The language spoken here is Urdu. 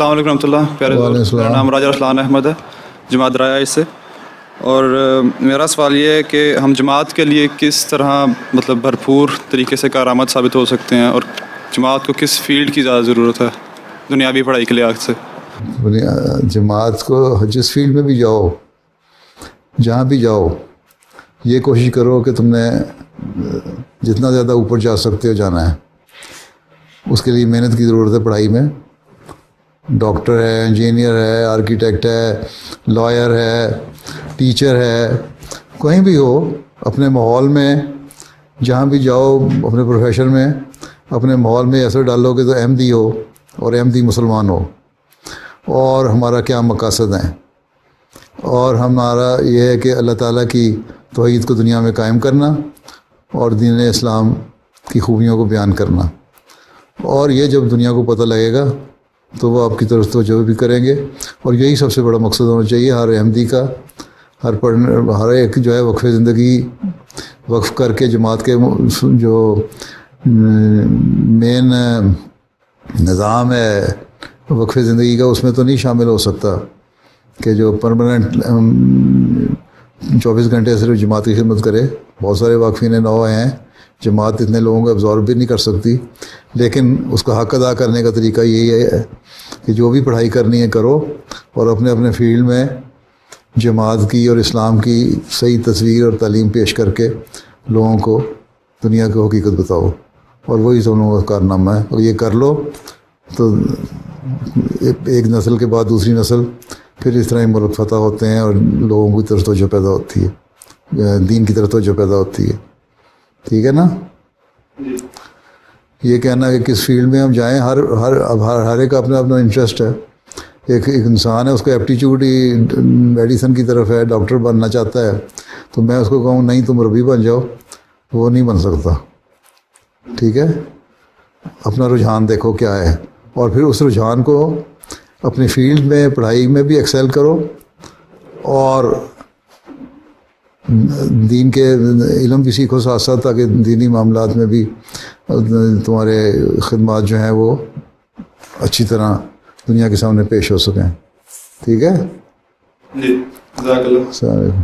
السلام علیکم ورحمۃ اللہ. پیارے میرا نام راجہ ارسلان احمد ہے, جماعت رایہ سے. اور میرا سوال یہ ہے کہ ہم جماعت کے لیے کس طرح مطلب بھرپور طریقے سے کارآمد ثابت ہو سکتے ہیں, اور جماعت کو کس فیلڈ کی زیادہ ضرورت ہے دنیاوی پڑھائی کے لحاظ سے؟ جماعت کو جس فیلڈ میں بھی جاؤ, جہاں بھی جاؤ, یہ کوشش کرو کہ تم نے جتنا زیادہ اوپر جا سکتے ہو جانا ہے. اس کے لیے محنت کی ضرورت ہے پڑھائی میں. ڈاکٹر ہے, انجینئر ہے, آرکیٹیکٹ ہے, لائر ہے, ٹیچر ہے, کہیں بھی ہو, اپنے ماحول میں جہاں بھی جاؤ, اپنے پروفیشن میں اپنے ماحول میں ایسے ڈالو کہ تو احمدی ہو اور احمدی مسلمان ہو, اور ہمارا کیا مقاصد ہیں, اور ہمارا یہ ہے کہ اللہ تعالیٰ کی توحید کو دنیا میں قائم کرنا اور دین اسلام کی خوبیوں کو بیان کرنا. اور یہ جب دنیا کو پتہ لگے گا تو وہ آپ کی طرف توجہ بھی کریں گے, اور یہی سب سے بڑا مقصد ہونا چاہیے ہر احمدی کا. ہر ایک جو ہے وقف زندگی وقف کر کے جماعت کے جو مین نظام ہے وقف زندگی کا, اس میں تو نہیں شامل ہو سکتا کہ جو پرماننٹ 24 گھنٹے صرف جماعت کی خدمت کرے. بہت سارے واقفین نو ہیں, جماعت اتنے لوگوں کو ابزارب بھی نہیں کر سکتی, لیکن اس کا حق ادا کرنے کا طریقہ یہی ہے کہ جو بھی پڑھائی کرنی ہے کرو, اور اپنے اپنے فیلڈ میں جماعت کی اور اسلام کی صحیح تصویر اور تعلیم پیش کر کے لوگوں کو دنیا کی حقیقت بتاؤ. اور وہی سب لوگوں کا کارنامہ ہے. اور یہ کر لو تو ایک نسل کے بعد دوسری نسل پھر اس طرح ملک فتح ہوتے ہیں, اور لوگوں کی طرف توجہ پیدا ہوتی ہے, دین کی طرف توجہ پیدا ہوتی ہے. ٹھیک ہے نا؟ یہ کہنا کہ کس فیلڈ میں ہم جائیں, ہر ایک کا اپنا اپنا انٹرسٹ ہے. ایک انسان ہے, اس کا ایپٹیچیوڈ ہی میڈیسن کی طرف ہے, ڈاکٹر بننا چاہتا ہے, تو میں اس کو کہوں نہیں تم ربی بن جاؤ, وہ نہیں بن سکتا. ٹھیک ہے, اپنا رجحان دیکھو کیا ہے, اور پھر اس رجحان کو اپنی فیلڈ میں پڑھائی میں بھی ایکسیل کرو, اور دین کے علم بھی سیکھو ساتھ ساتھ, تاکہ دینی معاملات میں بھی تمہارے خدمات جو ہیں وہ اچھی طرح دنیا کے سامنے پیش ہو سکیں. ٹھیک ہے؟ جی, جزاک اللہ. السلام علیکم.